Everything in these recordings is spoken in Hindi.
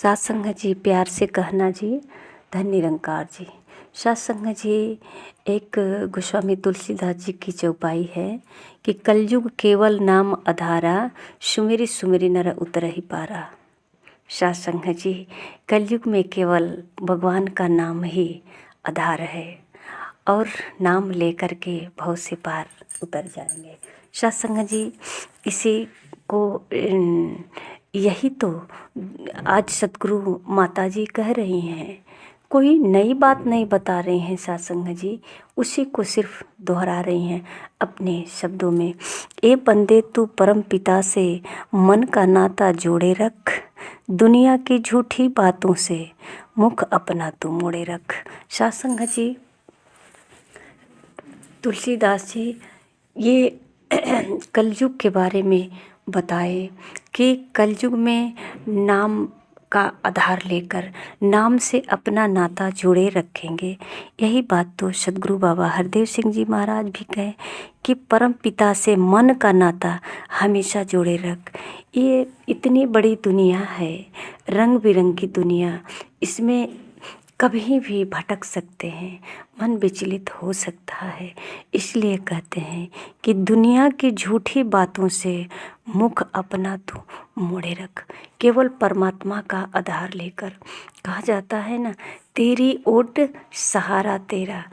सात संगत जी, प्यार से कहना जी, धन निरंकार जी। सात संगत जी, एक गोस्वामी तुलसीदास जी की चौपाई है कि कलयुग केवल नाम आधारा, सुमेरी सुमेरी नर उतरहि पारा। सात संगत जी, कलयुग में केवल भगवान का नाम ही आधार है और नाम लेकर के भव से पार उतर जाएंगे। सात संगत जी, इसी को यही तो आज सतगुरु माता जी कह रही हैं। कोई नई बात नहीं बता रही हैं सात संगत जी, उसी को सिर्फ दोहरा रही हैं अपने शब्दों में। ए बंदे तू परम पिता से मन का नाता जोड़े रख, दुनिया की झूठी बातों से मुख अपना तू मोड़े रख। सात संगत जी, तुलसीदास जी ये कलयुग के बारे में बताए कि कलयुग में नाम का आधार लेकर नाम से अपना नाता जोड़े रखेंगे। यही बात तो सदगुरु बाबा हरदेव सिंह जी महाराज भी कहे कि परम पिता से मन का नाता हमेशा जोड़े रख। ये इतनी बड़ी दुनिया है, रंग बिरंगी दुनिया, इसमें कभी भी भटक सकते हैं, मन विचलित हो सकता है। इसलिए कहते हैं कि दुनिया की झूठी बातों से मुख अपना तो मोड़े रख। केवल परमात्मा का आधार लेकर कहा जाता है ना, तेरी ओट सहारा तेरा।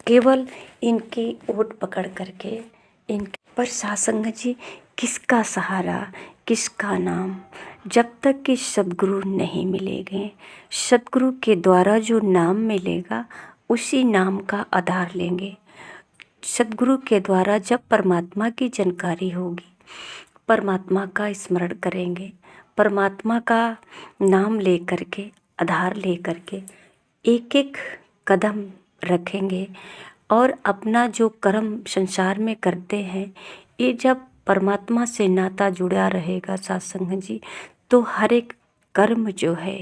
केवल इनकी ओट पकड़ करके पर सात संगत जी, किसका सहारा, किसका नाम, जब तक कि सदगुरु नहीं मिलेंगे। सदगुरु के द्वारा जो नाम मिलेगा उसी नाम का आधार लेंगे। सदगुरु के द्वारा जब परमात्मा की जानकारी होगी, परमात्मा का स्मरण करेंगे, परमात्मा का नाम ले करके, आधार ले करके एक एक कदम रखेंगे और अपना जो कर्म संसार में करते हैं, ये जब परमात्मा से नाता जुड़ा रहेगा सात संगत जी, तो हर एक कर्म जो है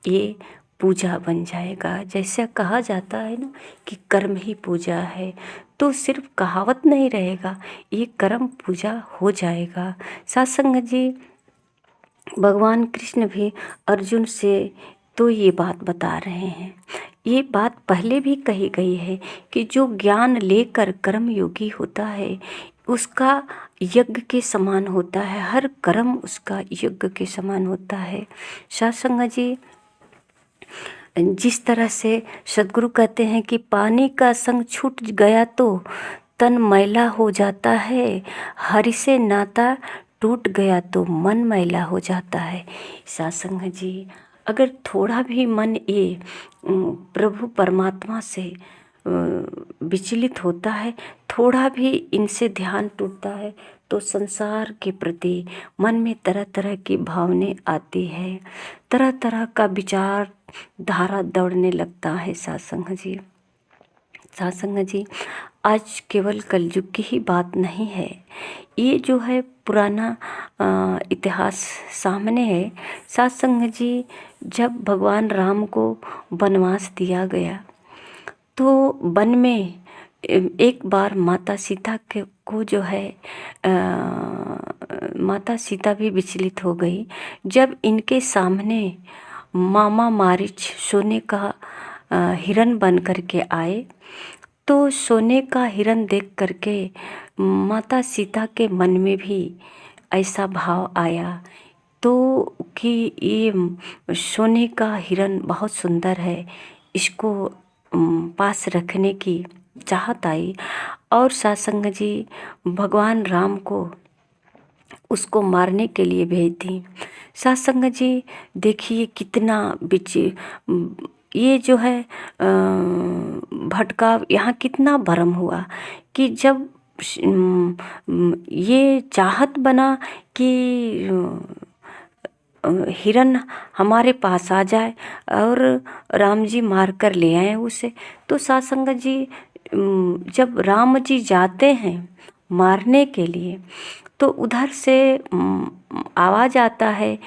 ये पूजा बन जाएगा। जैसे कहा जाता है ना कि कर्म ही पूजा है, तो सिर्फ कहावत नहीं रहेगा, ये कर्म पूजा हो जाएगा। सात संगत जी, भगवान कृष्ण भी अर्जुन से तो ये बात बता रहे हैं। ये बात पहले भी कही गई है कि जो ज्ञान लेकर कर्म योगी होता है उसका यज्ञ के समान होता है, हर कर्म उसका यज्ञ के समान होता है। सात संगत जी, जिस तरह से सदगुरु कहते हैं कि पानी का संग छूट गया तो तन मैला हो जाता है, हरि से नाता टूट गया तो मन मैला हो जाता है। सात संगत जी, अगर थोड़ा भी मन ये प्रभु परमात्मा से विचलित होता है, थोड़ा भी इनसे ध्यान टूटता है, तो संसार के प्रति मन में तरह तरह की भावनाएं आती है, तरह तरह का विचार धारा दौड़ने लगता है। सात संगत जी, सात संगत जी, आज केवल कलयुग की ही बात नहीं है, ये जो है पुराना इतिहास सामने है। सात संगत जी, जब भगवान राम को वनवास दिया गया तो वन में एक बार माता सीता को जो है माता सीता भी विचलित हो गई। जब इनके सामने मामा मारीच सोने का हिरन बन करके आए, तो सोने का हिरन देख करके माता सीता के मन में भी ऐसा भाव आया तो कि ये सोने का हिरन बहुत सुंदर है, इसको पास रखने की चाहत आई। और सात संगत जी, भगवान राम को उसको मारने के लिए भेज दी। सात संगत जी, देखिए कितना ये जो है भटकाव यहाँ कितना भरम हुआ कि जब ये चाहत बना कि हिरन हमारे पास आ जाए और राम जी मार कर ले आए उसे, तो सात संगत जी जब राम जी जाते हैं मारने के लिए तो उधर से आवाज़ आता है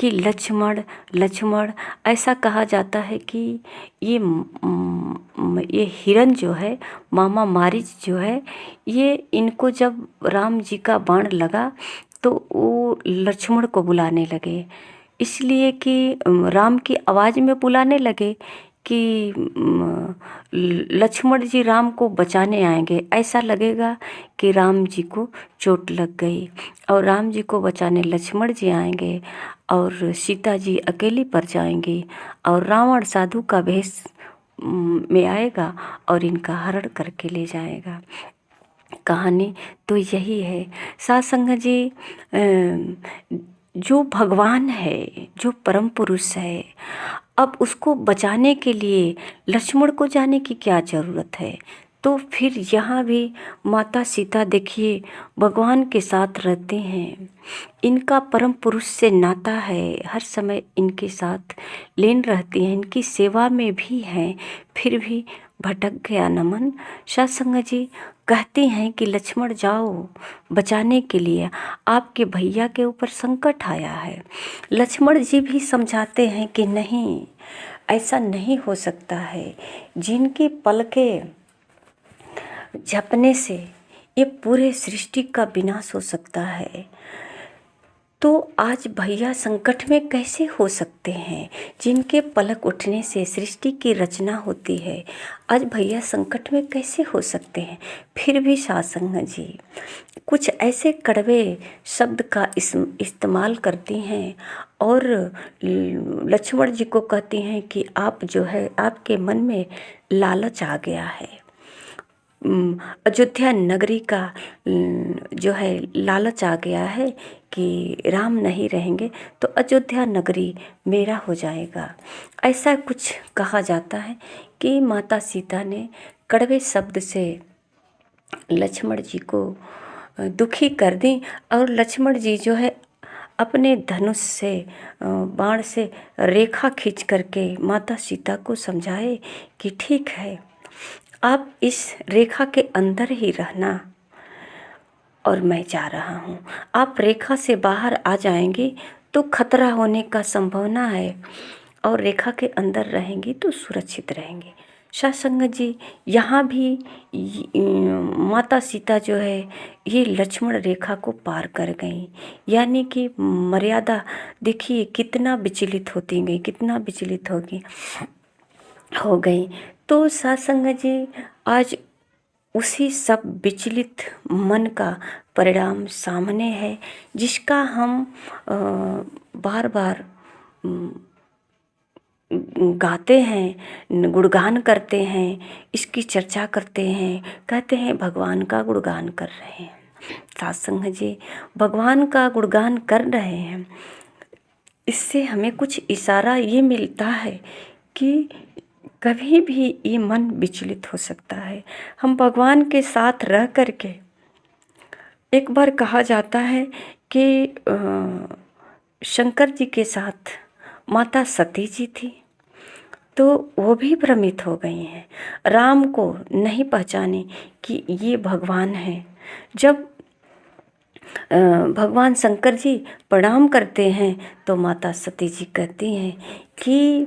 कि लक्ष्मण लक्ष्मण। ऐसा कहा जाता है कि ये हिरन जो है, मामा मारीच जो है, ये इनको जब राम जी का बाण लगा तो वो लक्ष्मण को बुलाने लगे इसलिए कि राम की आवाज़ में बुलाने लगे कि लक्ष्मण जी राम को बचाने आएंगे। ऐसा लगेगा कि राम जी को चोट लग गई और राम जी को बचाने लक्ष्मण जी आएंगे और सीता जी अकेली पड़ जाएंगी और रावण साधु का भेष में आएगा और इनका हरण करके ले जाएगा। कहानी तो यही है सत्संग जी। जो भगवान है, जो परम पुरुष है, अब उसको बचाने के लिए लक्ष्मण को जाने की क्या ज़रूरत है। तो फिर यहाँ भी माता सीता देखिए भगवान के साथ रहते हैं, इनका परम पुरुष से नाता है, हर समय इनके साथ लीन रहती हैं, इनकी सेवा में भी हैं, फिर भी भटक गया न मन। सत्संग जी कहती हैं कि लक्ष्मण जाओ बचाने के लिए, आपके भैया के ऊपर संकट आया है। लक्ष्मण जी भी समझाते हैं कि नहीं, ऐसा नहीं हो सकता है, जिनकी पलकें झपने से ये पूरे सृष्टि का विनाश हो सकता है, तो आज भैया संकट में कैसे हो सकते हैं। जिनके पलक उठने से सृष्टि की रचना होती है, आज भैया संकट में कैसे हो सकते हैं। फिर भी सत्संग जी कुछ ऐसे कड़वे शब्द का इस्तेमाल करती हैं और लक्ष्मण जी को कहती हैं कि आप जो है, आपके मन में लालच आ गया है, अयोध्या नगरी का जो है लालच आ गया है कि राम नहीं रहेंगे तो अयोध्या नगरी मेरा हो जाएगा। ऐसा कुछ कहा जाता है कि माता सीता ने कड़वे शब्द से लक्ष्मण जी को दुखी कर दी और लक्ष्मण जी जो है अपने धनुष से बाण से रेखा खींच करके माता सीता को समझाए कि ठीक है, आप इस रेखा के अंदर ही रहना और मैं जा रहा हूँ। आप रेखा से बाहर आ जाएंगे तो खतरा होने का संभावना है और रेखा के अंदर रहेंगी तो सुरक्षित रहेंगे। सत्संग जी यहाँ भी माता सीता जो है ये लक्ष्मण रेखा को पार कर गई, यानी कि मर्यादा देखिए कितना विचलित होती गई, कितना विचलित हो गई। तो सत्संग जी आज उसी सब विचलित मन का परिणाम सामने है, जिसका हम बार बार गाते हैं, गुणगान करते हैं, इसकी चर्चा करते हैं, कहते हैं भगवान का गुणगान कर रहे हैं। सत्संग जी भगवान का गुणगान कर रहे हैं, इससे हमें कुछ इशारा ये मिलता है कि कभी भी ये मन विचलित हो सकता है। हम भगवान के साथ रह करके, एक बार कहा जाता है कि शंकर जी के साथ माता सती जी थी, तो वो भी भ्रमित हो गई हैं, राम को नहीं पहचाने कि ये भगवान हैं। जब भगवान शंकर जी प्रणाम करते हैं तो माता सती जी कहती हैं कि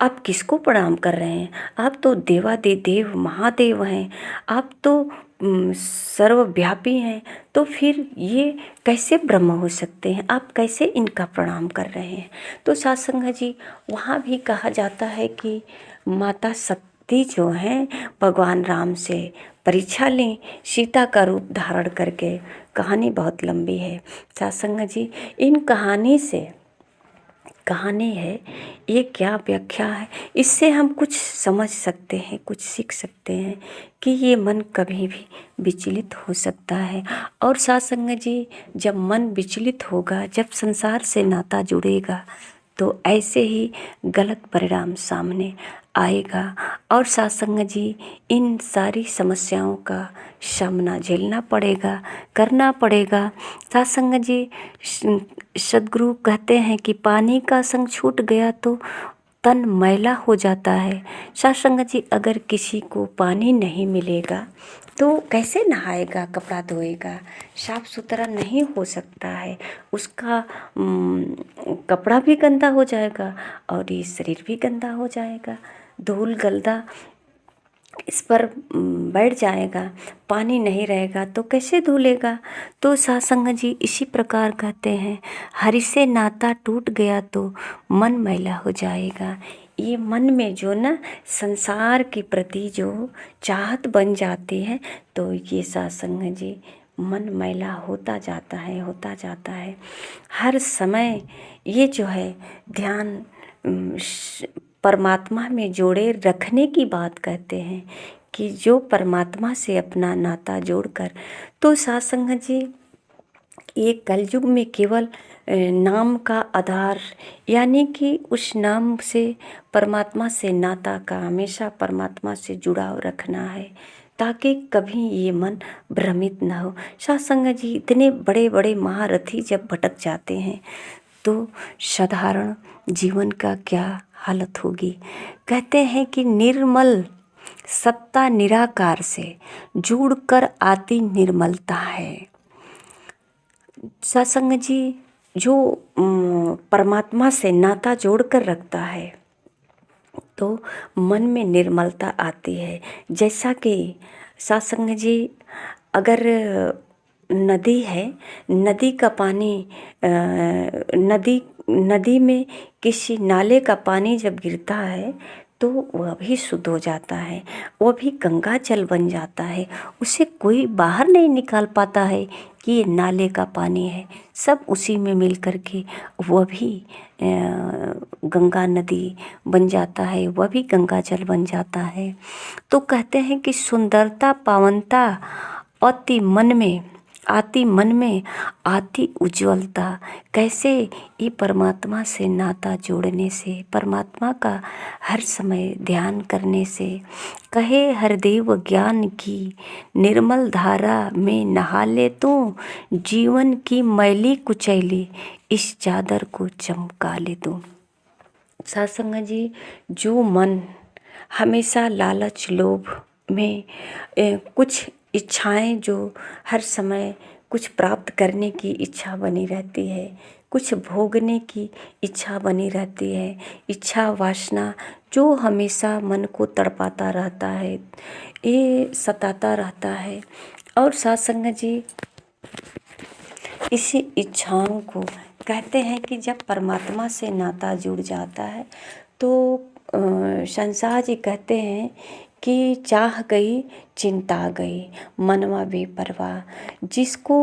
आप किसको प्रणाम कर रहे हैं, आप तो देवादिदेव महादेव हैं, आप तो सर्वव्यापी हैं, तो फिर ये कैसे ब्रह्म हो सकते हैं, आप कैसे इनका प्रणाम कर रहे हैं। तो सत्संग जी वहाँ भी कहा जाता है कि माता सती जो हैं भगवान राम से परीक्षा लें, सीता का रूप धारण करके। कहानी बहुत लंबी है सत्संग जी, इन कहानी है ये क्या व्याख्या है, इससे हम कुछ समझ सकते हैं, कुछ सीख सकते हैं कि ये मन कभी भी विचलित हो सकता है। और सत्संग जी जब मन विचलित होगा, जब संसार से नाता जुड़ेगा, तो ऐसे ही गलत परिणाम सामने आएगा और सत्संग जी इन सारी समस्याओं का सामना झेलना पड़ेगा, करना पड़ेगा। सत्संग जी सद्गुरु कहते हैं कि पानी का संग छूट गया तो तन मैला हो जाता है। सत्संग जी अगर किसी को पानी नहीं मिलेगा तो कैसे नहाएगा, कपड़ा धोएगा, साफ सुथरा नहीं हो सकता है, उसका कपड़ा भी गंदा हो जाएगा और ये शरीर भी गंदा हो जाएगा। धूल गंदा इस पर बैठ जाएगा, पानी नहीं रहेगा तो कैसे धुलेगा। तो सत्संग जी इसी प्रकार कहते हैं, हरि से नाता टूट गया तो मन मैला हो जाएगा। ये मन में जो ना संसार के प्रति जो चाहत बन जाती है, तो ये सत्संग जी मन मैला होता जाता है, होता जाता है। हर समय ये जो है ध्यान परमात्मा में जोड़े रखने की बात कहते हैं, कि जो परमात्मा से अपना नाता जोड़कर, तो सत्संग जी ये कलयुग में केवल नाम का आधार, यानी कि उस नाम से परमात्मा से नाता का हमेशा परमात्मा से जुड़ाव रखना है, ताकि कभी ये मन भ्रमित ना हो। सत्संग जी इतने बड़े बड़े महारथी जब भटक जाते हैं तो साधारण जीवन का क्या हालत होगी। कहते हैं कि निर्मल सत्ता निराकार से जुड़कर आती निर्मलता है। सत्संग जी जो परमात्मा से नाता जोड़कर रखता है तो मन में निर्मलता आती है। जैसा कि सत्संग जी अगर नदी है, नदी का पानी नदी में किसी नाले का पानी जब गिरता है तो वह भी शुद्ध हो जाता है, वह भी गंगा जल बन जाता है। उसे कोई बाहर नहीं निकाल पाता है कि ये नाले का पानी है, सब उसी में मिल कर के वह भी गंगा नदी बन जाता है, वह भी गंगा जल बन जाता है। तो कहते हैं कि सुंदरता पावनता आती मन में आती उज्ज्वलता। कैसे? ये परमात्मा से नाता जोड़ने से, परमात्मा का हर समय ध्यान करने से। कहे हरदेव ज्ञान की निर्मल धारा में नहा ले तू, जीवन की मैली कुचैली इस चादर को चमका ले तू। सत्संग जी जो मन हमेशा लालच लोभ में कुछ इच्छाएं, जो हर समय कुछ प्राप्त करने की इच्छा बनी रहती है, कुछ भोगने की इच्छा बनी रहती है, इच्छा वासना जो हमेशा मन को तड़पाता रहता है, ये सताता रहता है। और सत्संग जी इसी इच्छाओं को कहते हैं कि जब परमात्मा से नाता जुड़ जाता है तो संसार जी कहते हैं कि चाह गई चिंता गई मनवा बेपरवाह, जिसको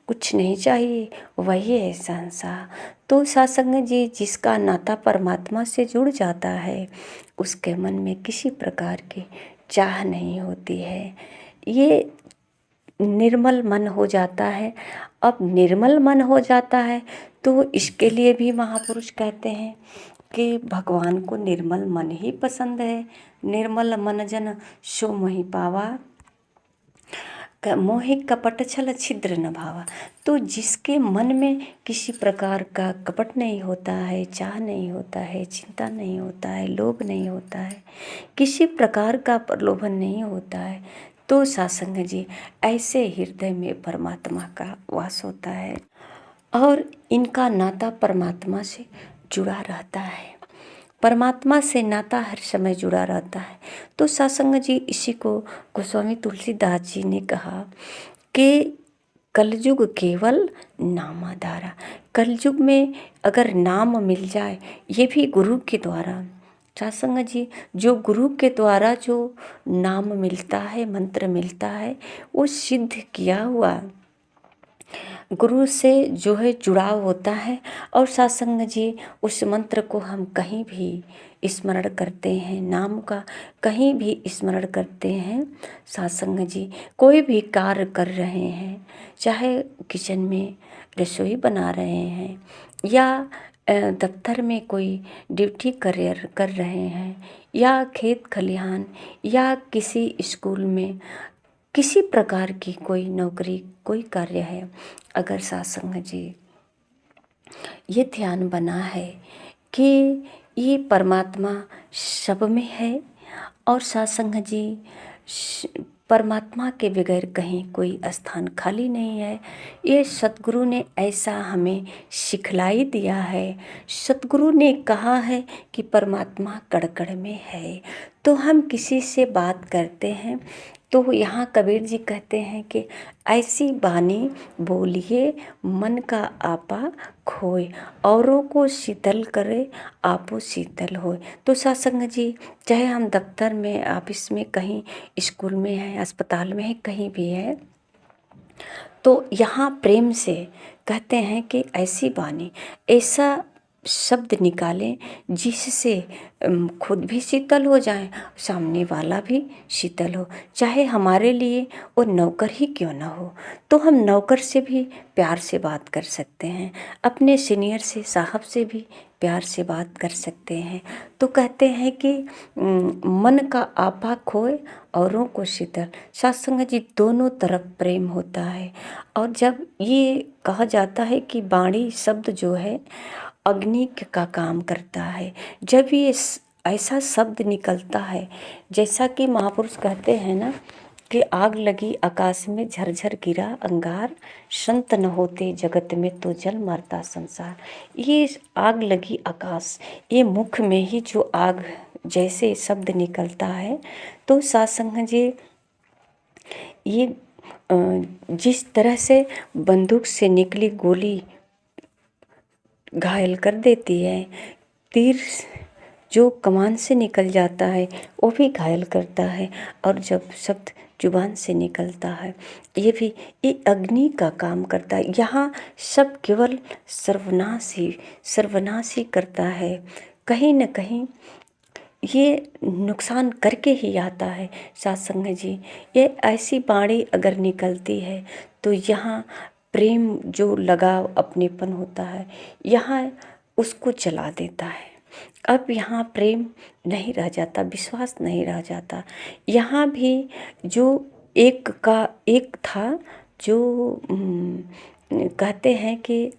कुछ नहीं चाहिए वही है संसार। तो सत्संग जी जिसका नाता परमात्मा से जुड़ जाता है उसके मन में किसी प्रकार की चाह नहीं होती है, ये निर्मल मन हो जाता है। अब निर्मल मन हो जाता है तो इसके लिए भी महापुरुष कहते हैं कि भगवान को निर्मल मन ही पसंद है। निर्मल मन जन सो मोहि पावा, मोहि कपट छल छिद्र न भावा। तो जिसके मन में किसी प्रकार का कपट नहीं होता है, चाह नहीं होता है, चिंता नहीं होता है, लोभ नहीं होता है, किसी प्रकार का प्रलोभन नहीं होता है, तो सत्संग जी ऐसे हृदय में परमात्मा का वास होता है और इनका नाता परमात्मा से जुड़ा रहता है। परमात्मा से नाता हर समय जुड़ा रहता है। तो सत्संग जी इसी को गोस्वामी तुलसीदास जी ने कहा कि कलयुग केवल नामाधारा। कलयुग में अगर नाम मिल जाए, ये भी गुरु के द्वारा, सत्संग जी जो गुरु के द्वारा जो नाम मिलता है, मंत्र मिलता है, वो सिद्ध किया हुआ गुरु से जो है जुड़ाव होता है। और सत्संग जी उस मंत्र को हम कहीं भी स्मरण करते हैं, नाम का कहीं भी स्मरण करते हैं। सत्संग जी कोई भी कार्य कर रहे हैं, चाहे किचन में रसोई बना रहे हैं या दफ्तर में कोई ड्यूटी कर रहे हैं या खेत खलिहान या किसी स्कूल में किसी प्रकार की कोई नौकरी कोई कार्य है, अगर सत्संग जी ये ध्यान बना है कि ये परमात्मा सब में है और सत्संग जी परमात्मा के बगैर कहीं कोई स्थान खाली नहीं है। ये सतगुरु ने ऐसा हमें सिखलाई दिया है। सतगुरु ने कहा है कि परमात्मा कण कण में है। तो हम किसी से बात करते हैं तो यहाँ कबीर जी कहते हैं कि ऐसी बानी बोलिए मन का आपा खोए, औरों को शीतल करे आपो शीतल होए। तो सत्संग जी, चाहे हम दफ्तर में, ऑफिस में, कहीं स्कूल में हैं, अस्पताल में हैं, कहीं भी है, तो यहाँ प्रेम से कहते हैं कि ऐसी वाणी, ऐसा शब्द निकालें जिससे खुद भी शीतल हो जाए, सामने वाला भी शीतल हो। चाहे हमारे लिए वो नौकर ही क्यों ना हो, तो हम नौकर से भी प्यार से बात कर सकते हैं, अपने सीनियर से, साहब से भी प्यार से बात कर सकते हैं। तो कहते हैं कि मन का आपा खोए औरों को शीतल। सत्संग जी, दोनों तरफ प्रेम होता है। और जब ये कहा जाता है कि वाणी शब्द जो है अग्नि का काम करता है, जब ये ऐसा शब्द निकलता है, जैसा कि महापुरुष कहते हैं ना कि आग लगी आकाश में झरझर गिरा अंगार, संत न होते जगत में तो जल मरता संसार। ये आग लगी आकाश, ये मुख में ही जो आग जैसे शब्द निकलता है, तो सत्संग जी ये जिस तरह से बंदूक से निकली गोली घायल कर देती है, तीर जो कमान से निकल जाता है वो भी घायल करता है, और जब शब्द जुबान से निकलता है ये अग्नि का काम करता है। यहाँ सब केवल सर्वनाश ही करता है, कहीं न कहीं ये नुकसान करके ही आता है। सत्संग जी, ये ऐसी वाणी अगर निकलती है तो यहाँ प्रेम जो लगाव अपनेपन होता है, यहाँ उसको जला देता है। अब यहाँ प्रेम नहीं रह जाता, विश्वास नहीं रह जाता। यहाँ भी जो एक का एक था, जो कहते हैं कि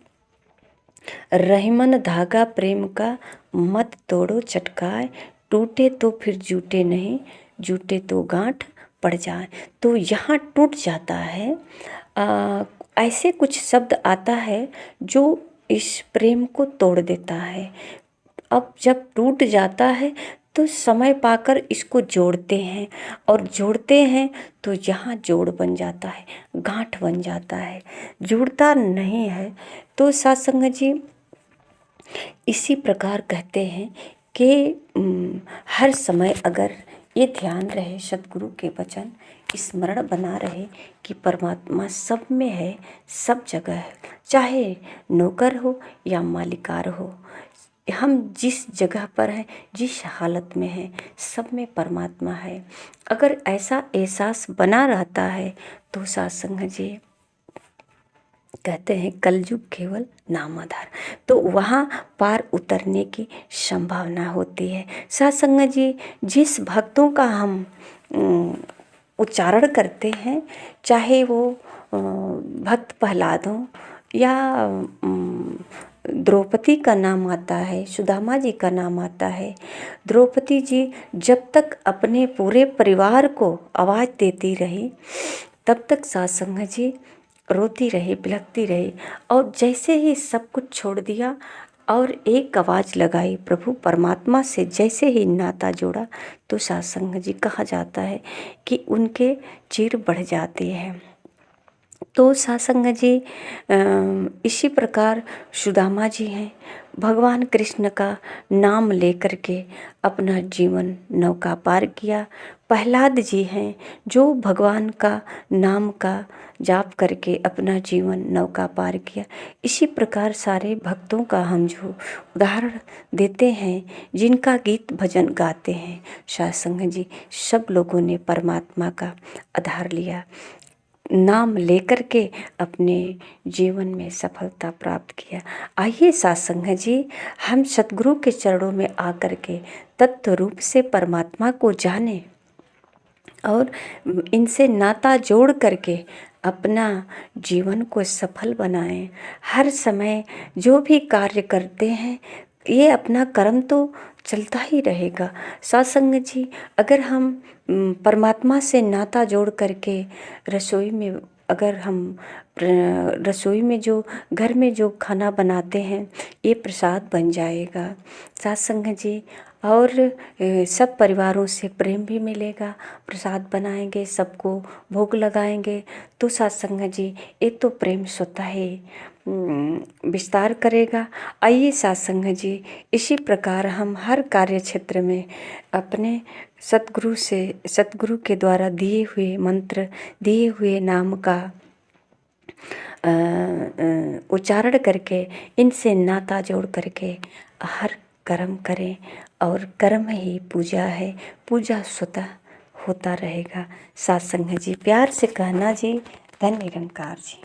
रहीमन धागा प्रेम का मत तोड़ो चटकाए, टूटे तो फिर जूटे नहीं, जूटे तो गांठ पड़ जाए। तो यहाँ टूट जाता है। ऐसे कुछ शब्द आता है जो इस प्रेम को तोड़ देता है। अब जब टूट जाता है तो समय पाकर इसको जोड़ते हैं, और जोड़ते हैं तो यहाँ जोड़ बन जाता है, गांठ बन जाता है, जुड़ता नहीं है। तो सत्संग जी, इसी प्रकार कहते हैं कि हर समय अगर ये ध्यान रहे, सतगुरु के वचन स्मरण बना रहे कि परमात्मा सब में है, सब जगह है, चाहे नौकर हो या मालिकार हो, हम जिस जगह पर हैं, जिस हालत में हैं, सब में परमात्मा है। अगर ऐसा एहसास बना रहता है तो सत्संग जी कहते हैं कलयुग केवल नाम आधार, तो वहाँ पार उतरने की संभावना होती है। सत्संग जी, जिस भक्तों का हम उच्चारण करते हैं, चाहे वो भक्त प्रहलाद हो या द्रौपदी का नाम आता है, सुदामा जी का नाम आता है। द्रौपदी जी जब तक अपने पूरे परिवार को आवाज़ देती रही, तब तक सत्संग जी रोती रही, बिलखती रही, और जैसे ही सब कुछ छोड़ दिया और एक आवाज़ लगाई प्रभु परमात्मा से, जैसे ही नाता जोड़ा, तो सत्संग जी कहा जाता है कि उनके चीर बढ़ जाते हैं। तो सत्संग जी, इसी प्रकार सुदामा जी हैं, भगवान कृष्ण का नाम लेकर के अपना जीवन नौका पार किया। प्रहलाद जी हैं जो भगवान का नाम का जाप करके अपना जीवन नौका पार किया। इसी प्रकार सारे भक्तों का हम जो उदाहरण देते हैं, जिनका गीत भजन गाते हैं, सत्संग जी, सब लोगों ने परमात्मा का आधार लिया, नाम लेकर के अपने जीवन में सफलता प्राप्त किया। आइए सत्संग जी, हम सतगुरु के चरणों में आकर के तत्व रूप से परमात्मा को जाने और इनसे नाता जोड़ करके अपना जीवन को सफल बनाएं। हर समय जो भी कार्य करते हैं, ये अपना कर्म तो चलता ही रहेगा। सत्संग जी, अगर हम परमात्मा से नाता जोड़ करके रसोई में, अगर हम रसोई में जो घर में जो खाना बनाते हैं ये प्रसाद बन जाएगा सत्संग जी। और सब परिवारों से प्रेम भी मिलेगा। प्रसाद बनाएंगे, सबको भोग लगाएंगे तो सत्संग जी ये तो प्रेम स्वतः ही विस्तार करेगा। आइए सत्संग जी, इसी प्रकार हम हर कार्य क्षेत्र में अपने सतगुरु के द्वारा दिए हुए मंत्र, दिए हुए नाम का उच्चारण करके, इनसे नाता जोड़ करके हर कर्म करें। और कर्म ही पूजा है, पूजा स्वतः होता रहेगा। सत्संग जी, प्यार से कहना जी। धन्य निरंकार जी।